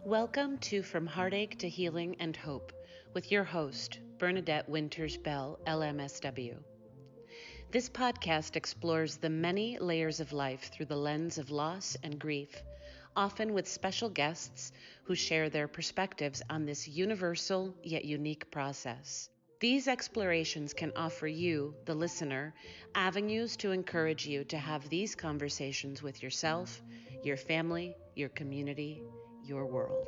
Welcome to From Heartache to Healing and Hope with your host, Bernadette Winters Bell, LMSW. This podcast explores the many layers of life through the lens of loss and grief, often with special guests who share their perspectives on this universal yet unique process. These explorations can offer you, the listener, avenues to encourage you to have these conversations with yourself, your family, your community, your world.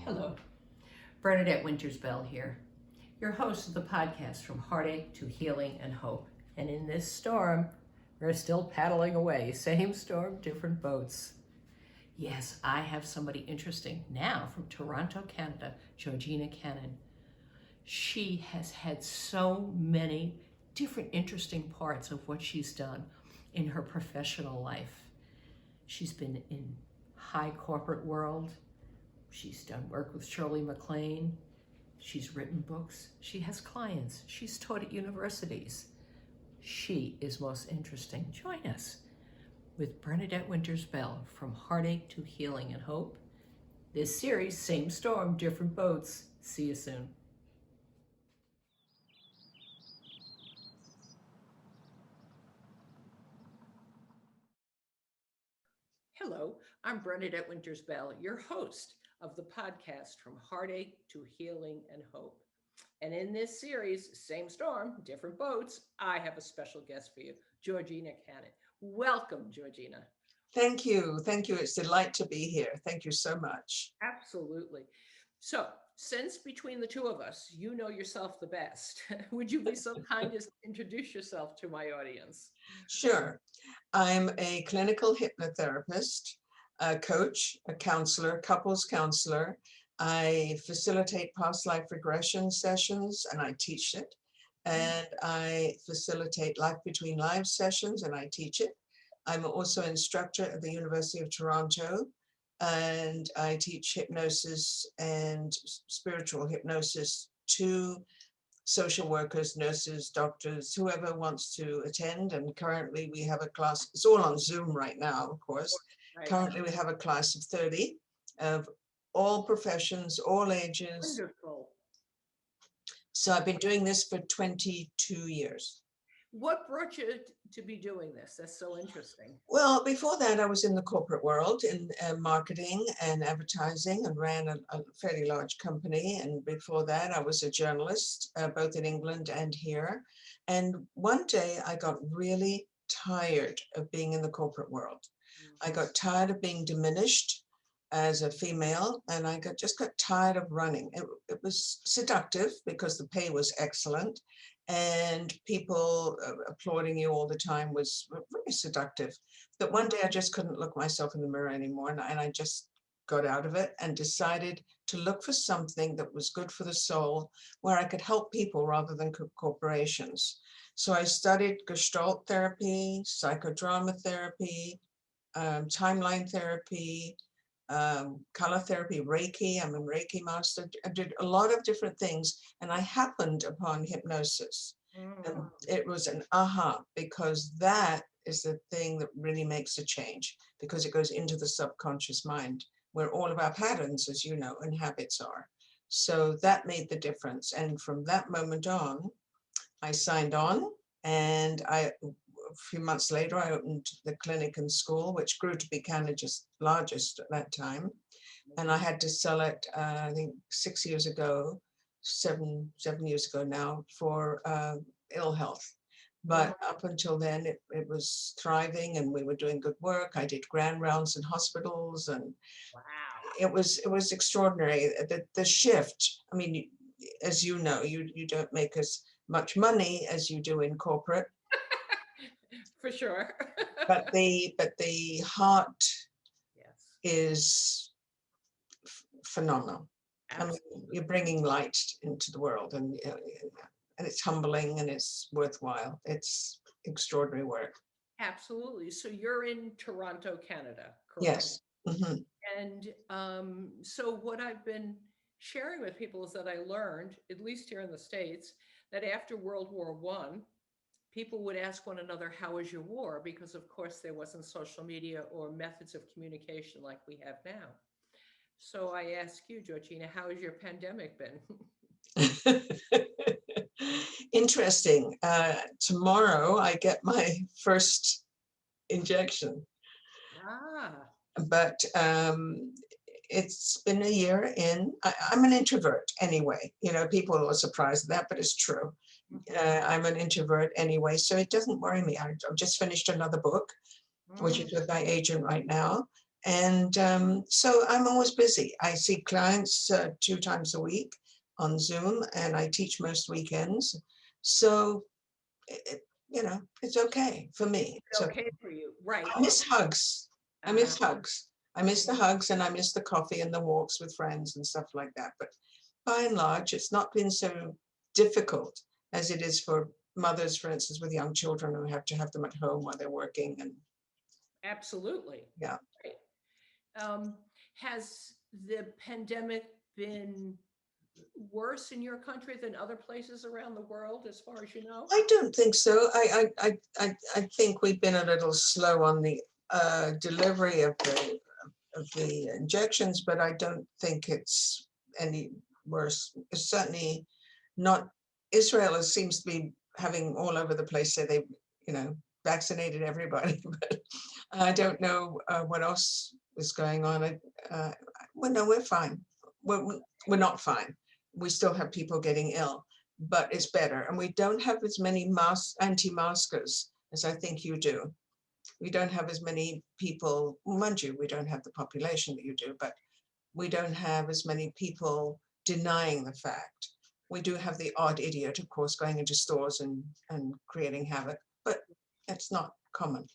Hello, Bernadette Winters Bell here, your host of the podcast From Heartache to Healing and Hope. And in this storm, we're still paddling away. Same storm, different boats. Yes, I have somebody interesting now from Toronto, Canada, Georgina Cannon. She has had so many different interesting parts of what she's done in her professional life. She's been in high corporate world. She's done work with Shirley MacLaine. She's written books. She has clients. She's taught at universities. She is most interesting. Join us with Bernadette Winters Bell from Heartache to Healing and Hope. This series, same storm, different boats. See you soon. Hello, I'm Bernadette Winters Bell, your host of the podcast From Heartache to Healing and Hope. And in this series, same storm, different boats, I have a special guest for you, Georgina Cannon. Welcome, Georgina. Thank you. Thank you. It's a delight to be here. Thank you so much. Absolutely. So, since between the two of us, you know yourself the best, would you be so kind as to introduce yourself to my audience? Sure. I'm a clinical hypnotherapist, a coach, a counselor, couples counselor. I facilitate past life regression sessions and I teach it. And I facilitate life between lives sessions and I teach it. I'm also an instructor at the University of Toronto, and I teach hypnosis and spiritual hypnosis to social workers, nurses, doctors, whoever wants to attend. And currently we have a class, it's all on Zoom right now, of course. Right. Currently we have a class of 30 of all professions, all ages. Wonderful. So I've been doing this for 22 years. What brought you to be doing this? That's so interesting. Well, before that, I was in the corporate world in marketing and advertising and ran a fairly large company. And before that, I was a journalist, both in England and here. And one day I got really tired of being in the corporate world. I got tired of being diminished as a female, and I just got tired of running. It was seductive because the pay was excellent, and people applauding you all the time was very seductive. But one day I just couldn't look myself in the mirror anymore, and I just got out of it and decided to look for something that was good for the soul, where I could help people rather than corporations. So I studied Gestalt therapy, psychodrama therapy, timeline therapy, color therapy, Reiki. I'm a Reiki master. I did a lot of different things, and I happened upon hypnosis. And it was an aha, because that is the thing that really makes a change, because it goes into the subconscious mind where all of our patterns, as you know, and habits are. So that made the difference. And from that moment on, I signed on, and a few months later, I opened the clinic and school, which grew to be Canada's largest at that time. And I had to sell it, I think 6 years ago, seven years ago now, for ill health. But up until then, it was thriving, and we were doing good work. I did grand rounds in hospitals, and Wow. it was extraordinary. The shift. I mean, as you know, you don't make as much money as you do in corporate. For sure. but the heart Yes. is phenomenal. Absolutely. I mean, you're bringing light into the world, and it's humbling and it's worthwhile. It's extraordinary work. Absolutely. So you're in Toronto, Canada, correct? Yes. Mm-hmm. And so what I've been sharing with people is that I learned, at least here in the States, that after World War I, people would ask one another, how was your war? Because of course there wasn't social media or methods of communication like we have now. So I ask you, Georgina, how has your pandemic been? Interesting. Tomorrow I get my first injection, Ah, but it's been a year in. I'm an introvert anyway. You know, people are surprised at that, but it's true. I'm an introvert anyway, so it doesn't worry me. I've just finished another book, which is with my agent right now. And so I'm always busy. I see clients 2 times a week on Zoom, and I teach most weekends. So, you know, it's okay for me. it's So okay for you, right? I miss hugs. I Uh, miss hugs. I miss the hugs, and I miss the coffee and the walks with friends and stuff like that. But by and large, it's not been so difficult as it is for mothers, for instance, with young children who have to have them at home while they're working. And Absolutely. yeah. Right. Um, has the pandemic been worse in your country than other places around the world, as far as you know? I don't think so. I think we've been a little slow on the delivery of the injections, but I don't think it's any worse. It's certainly not. Israel seems to be having all over the place, so they, you know, vaccinated everybody. But I don't know what else is going on. Well, no, we're fine. We're not fine. We still have people getting ill, but it's better. And we don't have as many anti-maskers as I think you do. We don't have as many people, mind you, we don't have the population that you do, but we don't have as many people denying the fact. We do have the odd idiot, of course, going into stores and creating havoc, but it's not common.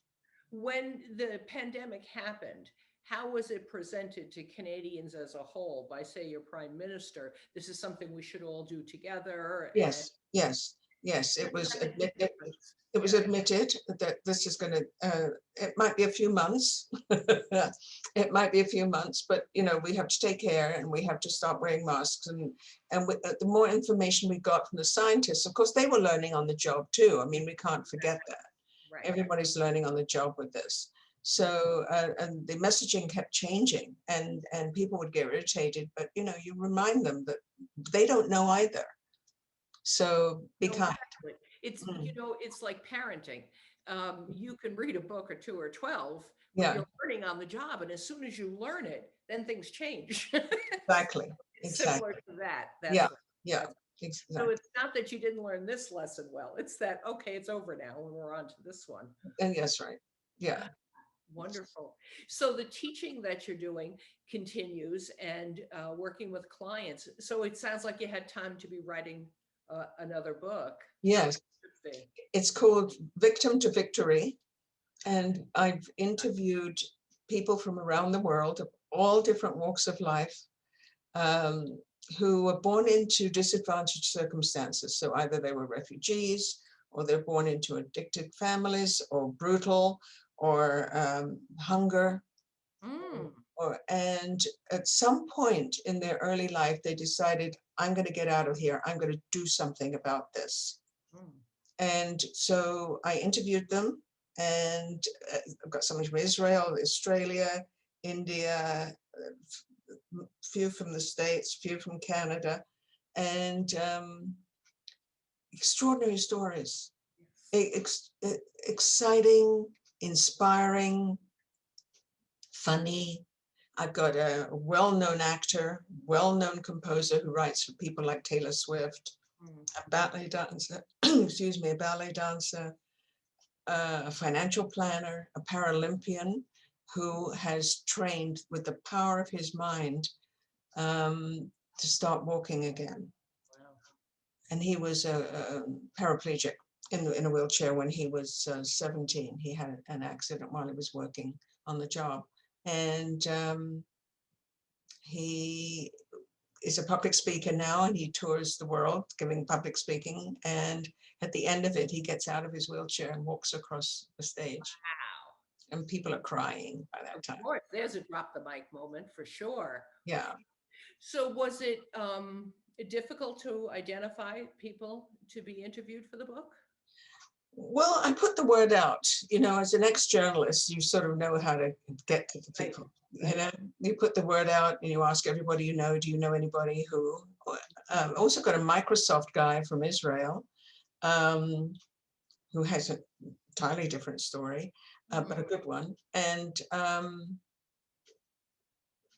When the pandemic happened, how was it presented to Canadians as a whole by, say, your prime minister? This is something we should all do together. And Yes, yes, yes. It was what the admitted. difference? It was Yeah. admitted that this is going to. It might be a few months. It might be a few months, but you know we have to take care and we have to start wearing masks. And the more information we got from the scientists, of course, they were learning on the job too. I mean, we can't forget that. Right. Everybody's learning on the job with this. So and the messaging kept changing, and people would get irritated. But you know, you remind them that they don't know either. So be No, kind. exactly. It's, Mm, it's like parenting. You can read a book or 2 or 12, but yeah, you're learning on the job. And as soon as you learn it, then things change. exactly, Similar exactly. to that. Yeah, That's right. yeah, So exactly. it's not that you didn't learn this lesson well. It's that, okay, it's over now and we're on to this one. And yes, right. Yeah. Wonderful. So the teaching that you're doing continues and working with clients. So it sounds like you had time to be writing another book. How Yes, interesting. it's called Victim to Victory. And I've interviewed people from around the world of all different walks of life, um, who were born into disadvantaged circumstances. So either they were refugees, or they're born into addicted families, or brutal, or hunger. Mm, And at some point in their early life, they decided, I'm going to get out of here. I'm going to do something about this. mm. And so I interviewed them, and I've got somebody from Israel, Australia, India, few from the States, few from Canada, and extraordinary stories, exciting, inspiring, funny. I've got a well-known actor, well-known composer who writes for people like Taylor Swift, Mm. a ballet dancer, excuse me, a ballet dancer, a financial planner, a Paralympian who has trained with the power of his mind to start walking again. Wow. And he was a paraplegic in a wheelchair when he was 17. He had an accident while he was working on the job. And he is a public speaker now, and he tours the world giving public speaking. And at the end of it, he gets out of his wheelchair and walks across the stage. Wow. And people are crying by that Of time. course, there's a drop the mic moment for sure. Yeah. So was it difficult to identify people to be interviewed for the book? Well, I put the word out, as an ex-journalist, you sort of know how to get to the people. You put the word out and you ask everybody do you know anybody who? Also got a Microsoft guy from Israel who has a entirely different story, but a good one. And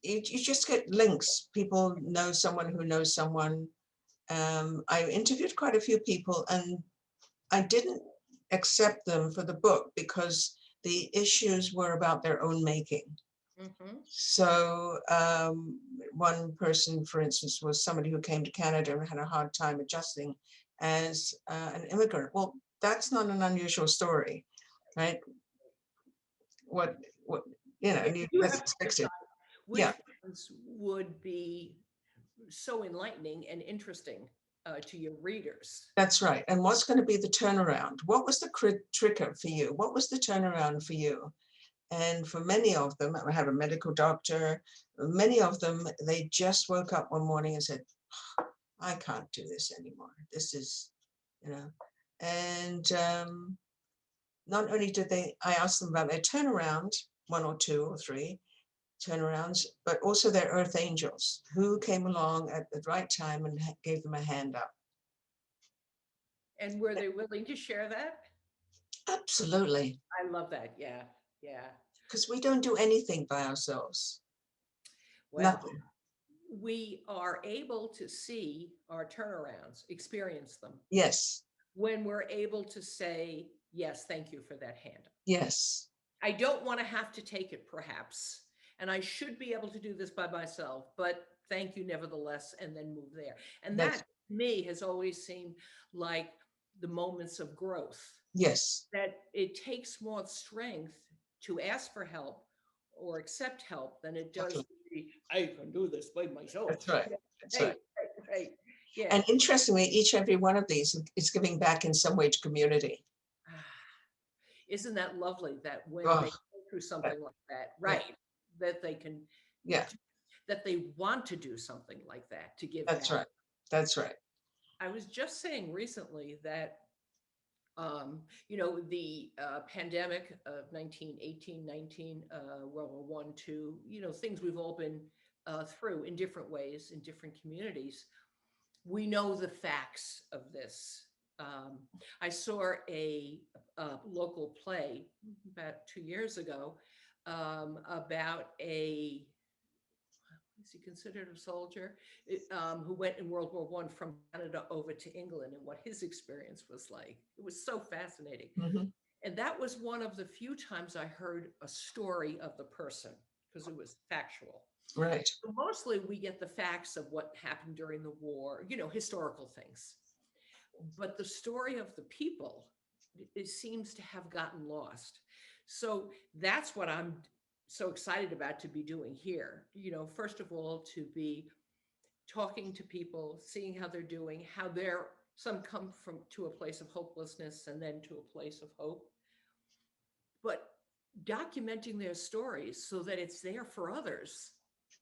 you just get links. People know someone who knows someone. I interviewed quite a few people, and I didn't accept them for the book because the issues were about their own making. So one person, for instance, was somebody who came to Canada and had a hard time adjusting as an immigrant. Well, that's not an unusual story, right? What that's expected. Which ones would be so enlightening and interesting to your readers? That's right. And what's going to be the turnaround? What was the trigger for you? What was the turnaround for you? And for many of them, I have a medical doctor, many of them, they just woke up one morning and said, I can't do this anymore. This is, and not only did I asked them about their turnaround, 1 or 2 or 3 turnarounds, but also their earth angels who came along at the right time and gave them a hand up. And were they willing to share that? Absolutely. I love that. Yeah. Because we don't do anything by ourselves. Well, Nothing. we are able to see our turnarounds, experience them. Yes. When we're able to say, yes, thank you for that hand. Yes. I don't want to have to take it, perhaps, and I should be able to do this by myself, but thank you nevertheless, and then move there. And that, to me, has always seemed like the moments of growth. Yes. That it takes more strength to ask for help or accept help than it does to be, I can do this by myself. That's right. That's right. Right. Yeah. And interestingly, each and every one of these is giving back in some way to community. Isn't that lovely that when they go through something like that, right, that they can, that they want to do something like that to give back. That's right. That's right. I was just saying recently that, the pandemic of 1918, 19, World War One, two, things we've all been through in different ways in different communities. We know the facts of this. I saw a local play about 2 years ago about is he considered a soldier, who went in World War One from Canada over to England, and what his experience was like. It was so fascinating. And that was one of the few times I heard a story of the person, because it was factual. Right. So mostly we get the facts of what happened during the war, historical things. But the story of the people, it seems to have gotten lost. So that's what I'm so excited about to be doing here. First of all, to be talking to people, seeing how they're doing, how some come to a place of hopelessness and then to a place of hope. But documenting their stories so that it's there for others.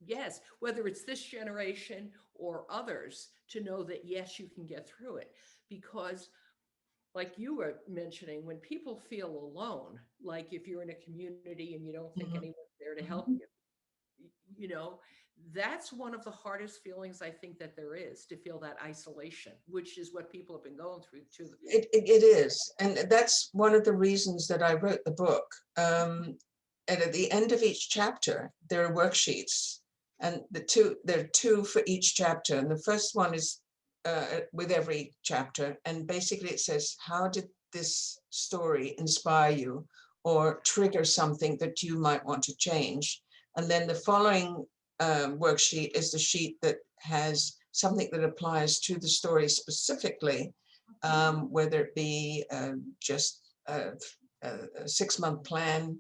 Yes, whether it's this generation or others, to know that, yes, you can get through it. Because like you were mentioning, when people feel alone, like if you're in a community and you don't think anyone's there to help you, that's one of the hardest feelings I think that there is, to feel that isolation, which is what people have been going through too. It is. And that's one of the reasons that I wrote the book. And at the end of each chapter, there are worksheets, and there are 2 for each chapter. And the first one is with every chapter. And basically it says, how did this story inspire you or trigger something that you might want to change? And then the following worksheet is the sheet that has something that applies to the story specifically, whether it be just a 6-month plan,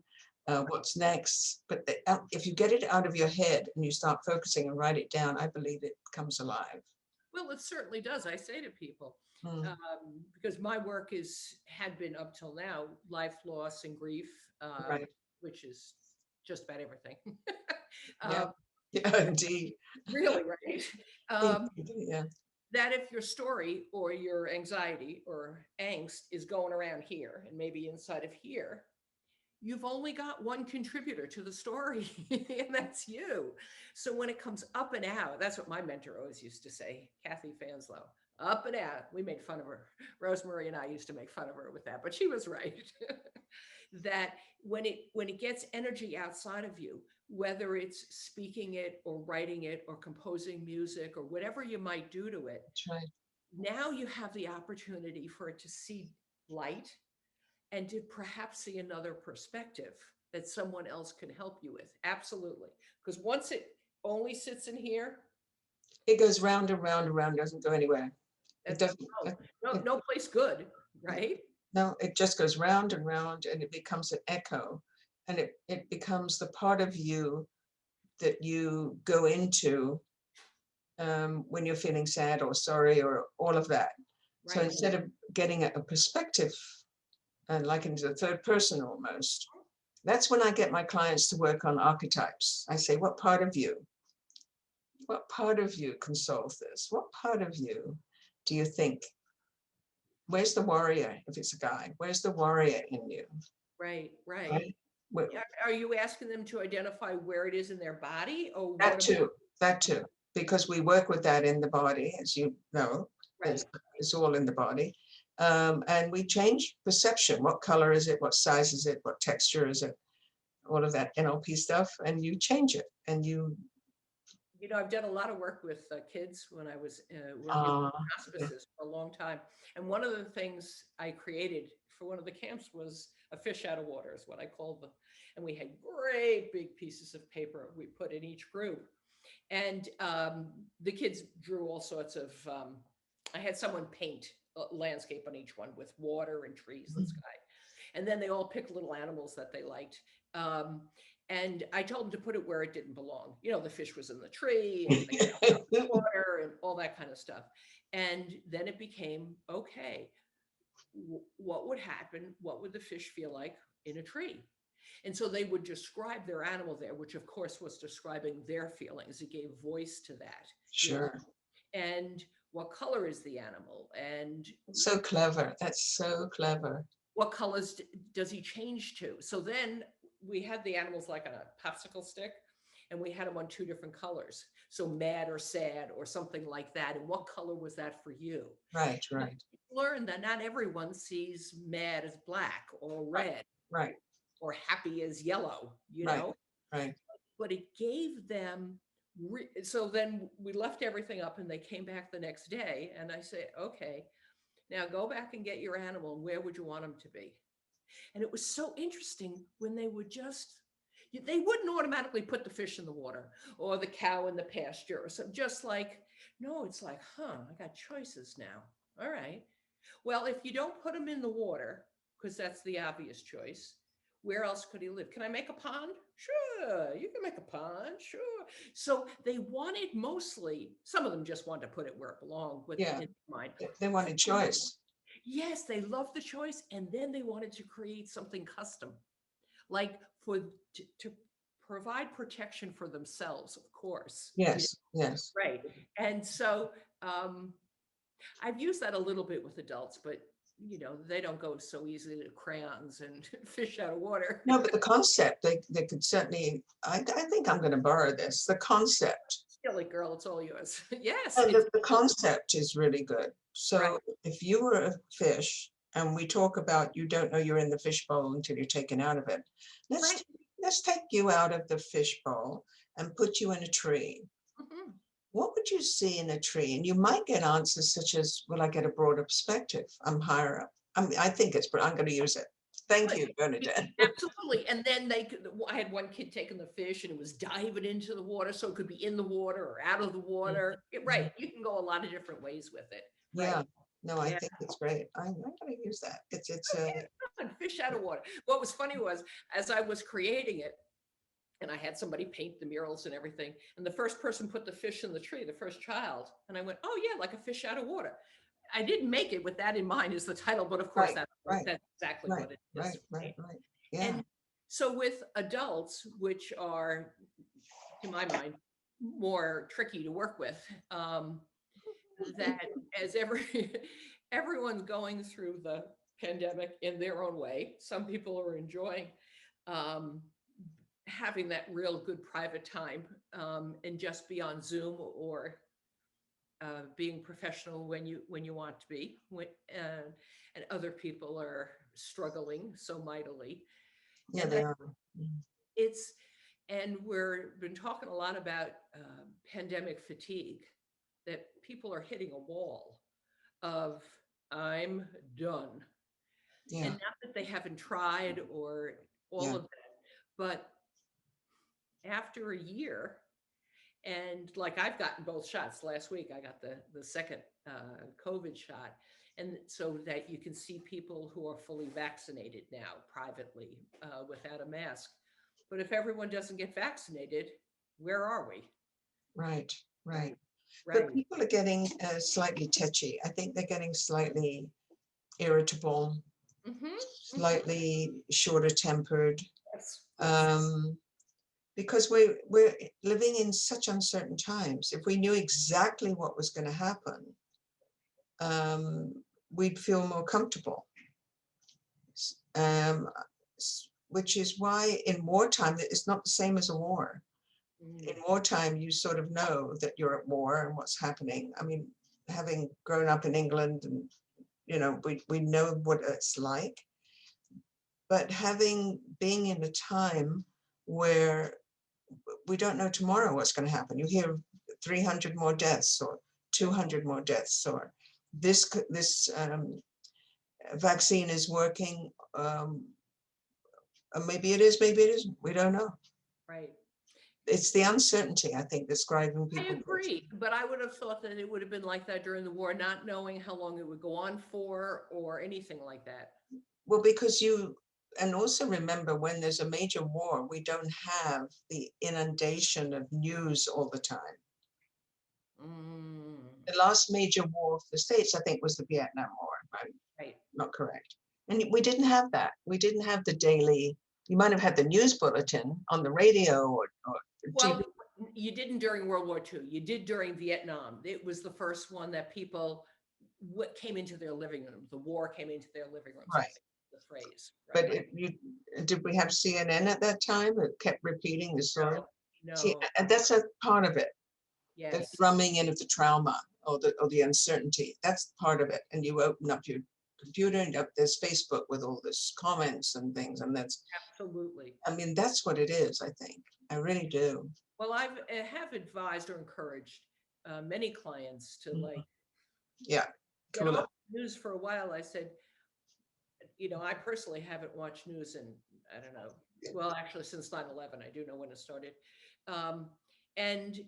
what's next. But if you get it out of your head and you start focusing and write it down, I believe it comes alive. Well, it certainly does. I say to people, because my work had been up till now, life, loss, and grief, Right. which is just about everything. Yeah, indeed. Really, right? Yeah. that if your story or your anxiety or angst is going around here and maybe inside of here, you've only got one contributor to the story, and that's you. So when it comes up and out, that's what my mentor always used to say, Kathy Fanslow, up and out. We made fun of her. Rosemary and I used to make fun of her with that, but she was right. That when it gets energy outside of you, whether it's speaking it or writing it or composing music or whatever you might do to it, That's right. now you have the opportunity for it to see light and to perhaps see another perspective that someone else can help you with. Absolutely. Because once it only sits in here, It goes round and round and round, doesn't go anywhere. It that's doesn't. no place good, right? No, it just goes round and it becomes an echo, and it becomes the part of you that you go into when you're feeling sad or sorry or all of that. So Right. instead of getting a perspective and like into the third person almost, that's when I get my clients to work on archetypes. I say, what part of you can solve this? What part of you do you think? Where's the warrior? If it's a guy, where's the warrior in you? Right. Right? Are you asking them to identify where it is in their body, or That what too, that too, because we work with that in the body, as you know, Right. it's all in the body. And we change perception. What color is it? What size is it? What texture is it? All of that NLP stuff, and you change it. And you, I've done a lot of work with kids when I was working in yeah, hospices for a long time. And one of the things I created for one of the camps was a fish out of water, is what I called them. And we had great big pieces of paper we put in each group. And the kids drew all sorts of, I had someone paint a landscape on each one with water and trees and sky. And then they all picked little animals that they liked. And I told them to put it where it didn't belong. The fish was in the tree and the cow was in the water and all that kind of stuff. And then it became, okay, what would happen? What would the fish feel like in a tree? And so they would describe their animal there, which of course was describing their feelings. It gave voice to that. sure. And what color is the animal? And So clever. That's so clever. what colors does he change to? So then we had the animals like on a popsicle stick, and we had them on two different colors. So mad or sad or something like that. And what color was that for you? Right, right. Learn that not everyone sees mad as black or red, right, or happy as yellow, right, right. But it gave them, so then we left everything up and they came back the next day and I said, okay, now go back and get your animal and where would you want them to be? And it was so interesting when they would they wouldn't automatically put the fish in the water or the cow in the pasture or something, just like, no, it's like, I got choices now. All right. Well, if you don't put them in the water, because that's the obvious choice, where else could he live? Can I make a pond? Sure, you can make a pond, sure. So they wanted mostly, some of them just wanted to put it where it belonged with in mind. They wanted choice. Yes, they loved the choice. And then they wanted to create something custom, like to provide protection for themselves, of course. Yes, yes. Right. And so I've used that a little bit with adults, but they don't go so easily to crayons and fish out of water. No, but the concept, they could certainly, I think I'm going to borrow this, the concept. Steal it, girl, it's all yours. Yes. And the concept is really good. So if you were a fish, and we talk about you don't know you're in the fishbowl until you're taken out of it. Let's take you out of the fishbowl and put you in a tree. Mm-hmm. What would you see in a tree? And you might get answers such as, will I get a broader perspective? I'm higher up. I think I'm going to use it. Thank you, Bernadette. Absolutely. And then I had one kid taking the fish and it was diving into the water. So it could be in the water or out of the water. Right. You can go a lot of different ways with it. Right? Yeah. No, I think it's great. I'm going to use that. It's fish out of water. What was funny was, as I was creating it, and I had somebody paint the murals and everything, and the first person put the fish in the tree, the first child, and I went, oh yeah, like a fish out of water. I didn't make it with that in mind as the title, but of course that's exactly what it is. Right. Yeah. And so with adults, which are, to my mind, more tricky to work with, that as everyone's going through the pandemic in their own way, some people are enjoying um, having that real good private time and just be on Zoom or being professional when you want to be, and other people are struggling so mightily, Yeah, and they that are. it's and we're been talking a lot about pandemic fatigue, that people are hitting a wall of I'm done, and Yeah, not that they haven't tried or all yeah, of that, but after a year. And like I've gotten both shots last week, I got the second COVID shot. And so that you can see people who are fully vaccinated now privately without a mask. But if everyone doesn't get vaccinated, where are we? right, right. Right. But Right. people are getting slightly tetchy. I think they're getting slightly irritable, Mm-hmm. Mm-hmm. slightly shorter tempered, Yes. Yes. um, because we're living in such uncertain times. If we knew exactly what was going to happen, um, we'd feel more comfortable. Um, which is why in wartime, it's not the same as a war. Mm. In wartime, you sort of know that you're at war and what's happening. I mean, having grown up in England, and we know what it's like. But being in a time where we don't know tomorrow what's going to happen. You hear 300 more deaths or 200 more deaths, or this vaccine is working. Maybe it is, maybe it isn't. We don't know. Right. It's the uncertainty, I think, that's driving I people crazy. agree, but I would have thought that it would have been like that during the war, not knowing how long it would go on for or anything like that. Well, and also remember, when there's a major war, we don't have the inundation of news all the time. Mm. The last major war for the States, I think, was the Vietnam War, right? Right. Not correct. And we didn't have that. We didn't have the daily, you might have had the news bulletin on the radio or TV. Well, you didn't during World War II. You did during Vietnam. It was the first one that people what came into their living room. The war came into their living rooms, I Right. think the phrase, But right? did we have CNN at that time that kept repeating the story? No, See, no, and that's a part of it. The yes, drumming in of the trauma or the uncertainty. That's part of it. And you open up your computer and there's Facebook with all this comments and things. And absolutely. I mean, that's what it is, I think. I really do. Well, have advised or encouraged many clients to Mhm. like Yeah, get cool. off the news for a while. I said, I personally haven't watched news in, I don't know, well, actually since 9/11. I do know when it started. Um, and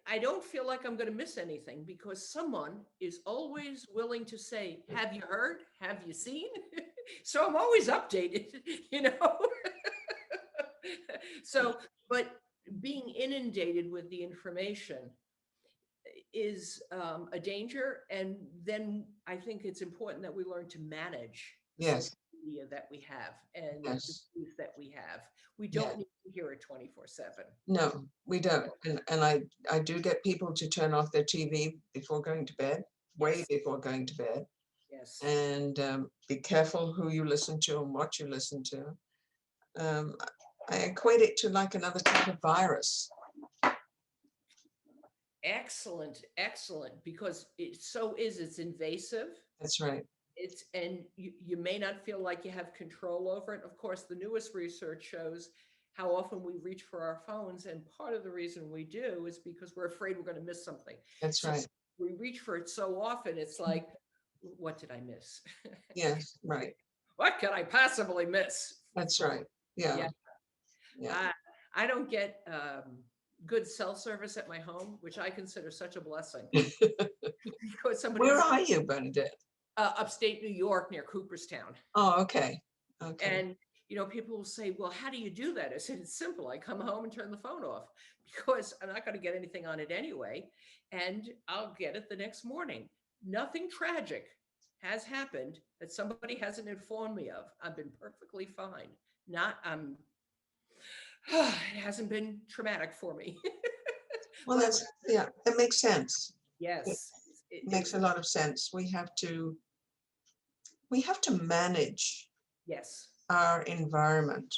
I don't feel like I'm going to miss anything because someone is always willing to say, have you heard? Have you seen? So I'm always updated, you know? So, but being inundated with the information is a danger. And then I think it's important that we learn to manage the social Yes, media that we have and the yes, news that we have. We yeah. don't need to hear it 24/7. No, we don't. And I do get people to turn off their TV before going to bed, way Yes, before going to bed. yes. And be careful who you listen to and what you listen to. Um, I equate it to like another type of virus. Excellent, excellent, because it's invasive. That's right. And you may not feel like you have control over it. Of course, the newest research shows how often we reach for our phones, and part of the reason we do is because we're afraid we're going to miss something. That's So right. we reach for it so often, it's like, what did I miss? Yes, right. What could I possibly miss? That's For right. Yeah, yeah, yeah. I I don't get good cell service at my home, which I consider such a blessing. Because somebody Where are you, Bernadette? upstate New York near Cooperstown. Oh, okay. Okay. And people will say, "Well, how do you do that?" I said, "It's simple. I come home and turn the phone off because I'm not going to get anything on it anyway, and I'll get it the next morning. Nothing tragic has happened that somebody hasn't informed me of. I've been perfectly fine. Not it hasn't been traumatic for me." Well, But yeah, that makes sense. yes, makes a lot of sense. We have to manage Yes. our environment.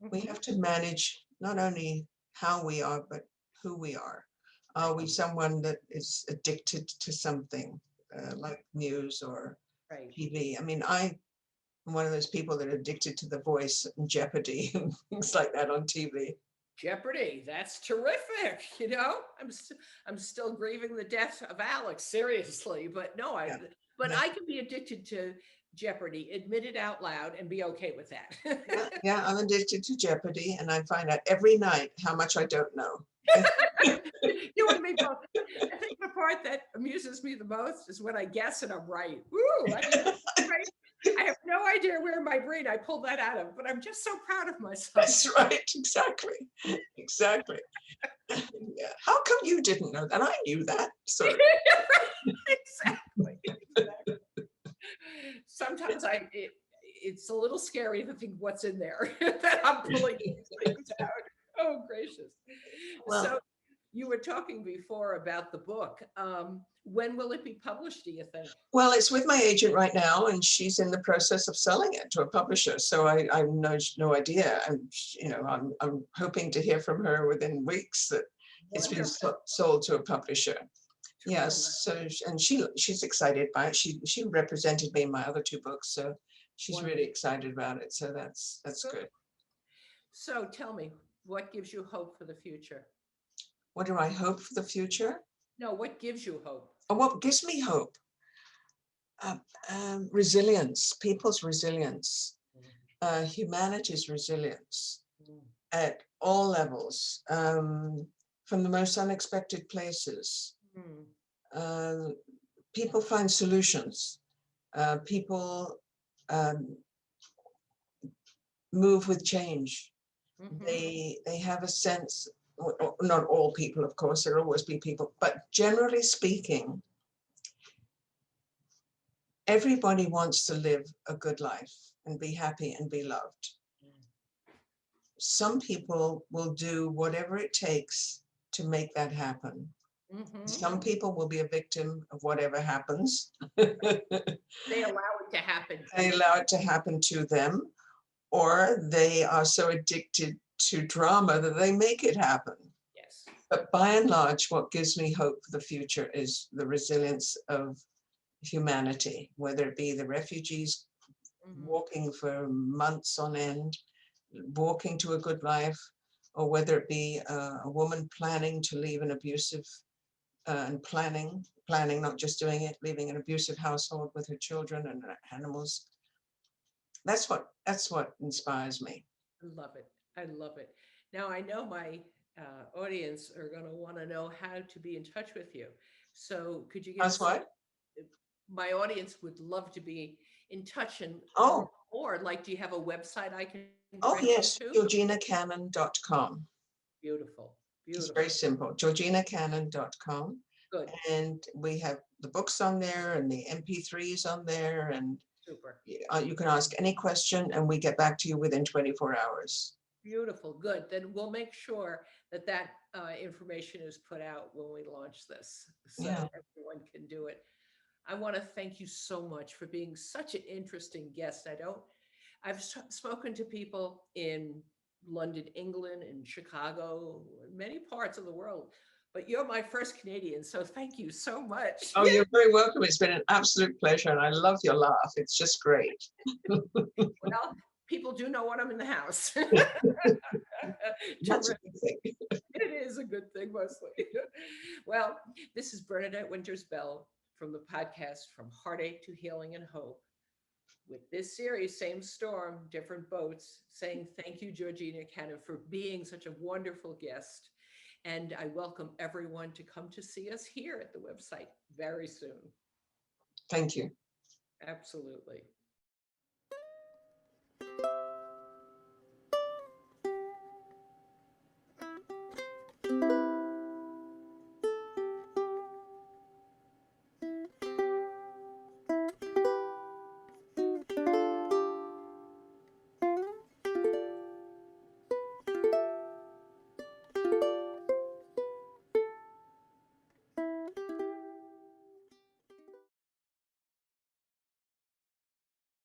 We Mhm. have to manage not only how we are, but who we are. Are we someone that is addicted to something like news or Right. TV? I mean, I'm one of those people that are addicted to The Voice and Jeopardy and things like that on TV. Jeopardy, that's terrific. You know, I'm still grieving the death of Alex, seriously. But no, Yeah, but yeah, I can be addicted to Jeopardy, admit it out loud, and be okay with yeah, that. yeah. I'm addicted to Jeopardy, and I find out every night how much I don't know. You and me both. I think the part that amuses me the most is when I guess and I'm right. Woo! Right? I have no idea where in my brain I pulled that out of, but I'm just so proud of myself. That's right. Exactly. Exactly. Yeah. How come you didn't know that? I knew that. Sorry. Exactly. Sometimes it's a little scary to think what's in there that I'm pulling these things out. Oh, gracious. Well, So you were talking before about the book. When will it be published, do you think? well, it's with my agent right now, and she's in the process of selling it to a publisher. So I have no idea. I'm hoping to hear from her within weeks that it's been sold to a publisher. Yes. So and she's excited by it. She represented me in my other two books, so she's really excited about it. So that's good. So tell me, what gives you hope for the future? What do I hope for the future? No, what gives you hope? Oh, what gives me hope? Resilience, people's resilience, humanity's resilience at all levels, from the most unexpected places. People find solutions. People move with change. They have a sense, not all people, of course, there'll always be people, but generally speaking, everybody wants to live a good life and be happy and be loved. Some people will do whatever it takes to make that happen. Some people will be a victim of whatever happens. They allow it to happen. They allow it to happen to them, or they are so addicted to drama that they make it happen. Yes. But by and large, what gives me hope for the future is the resilience of humanity, whether it be the refugees walking for months on end, walking to a good life, or whether it be a woman planning to leave an abusive and planning, not just doing it, leaving an abusive household with her children and animals. That's what inspires me. I love it. I love it. Now I know my audience are going to want to know how to be in touch with you. So could you give That's us what? My audience would love to be in touch and or like, do you have a website I can yes, to? georginacannon.com. Beautiful. It's very simple, georginacannon.com. Good. And we have the books on there and the MP3s on there, and super. You can ask any question and we get back to you within 24 hours. Beautiful. Good. Then we'll make sure that information is put out when we launch this, so everyone can do it. I want to thank you so much for being such an interesting guest. I've spoken to people in London, England, and Chicago, many parts of the world, but you're my first Canadian, so thank you so much. Oh, you're very welcome. It's been an absolute pleasure, and I love your laugh. It's just great. Well, people do know when I'm in the house. That's a good thing. It is a good thing, mostly. Well, this is Bernadette Winters-Bell from the podcast From Heartache to Healing and Hope. With this series, same storm, different boats, saying thank you, Georgina Cannon, for being such a wonderful guest. And I welcome everyone to come to see us here at the website very soon. Thank you. Absolutely.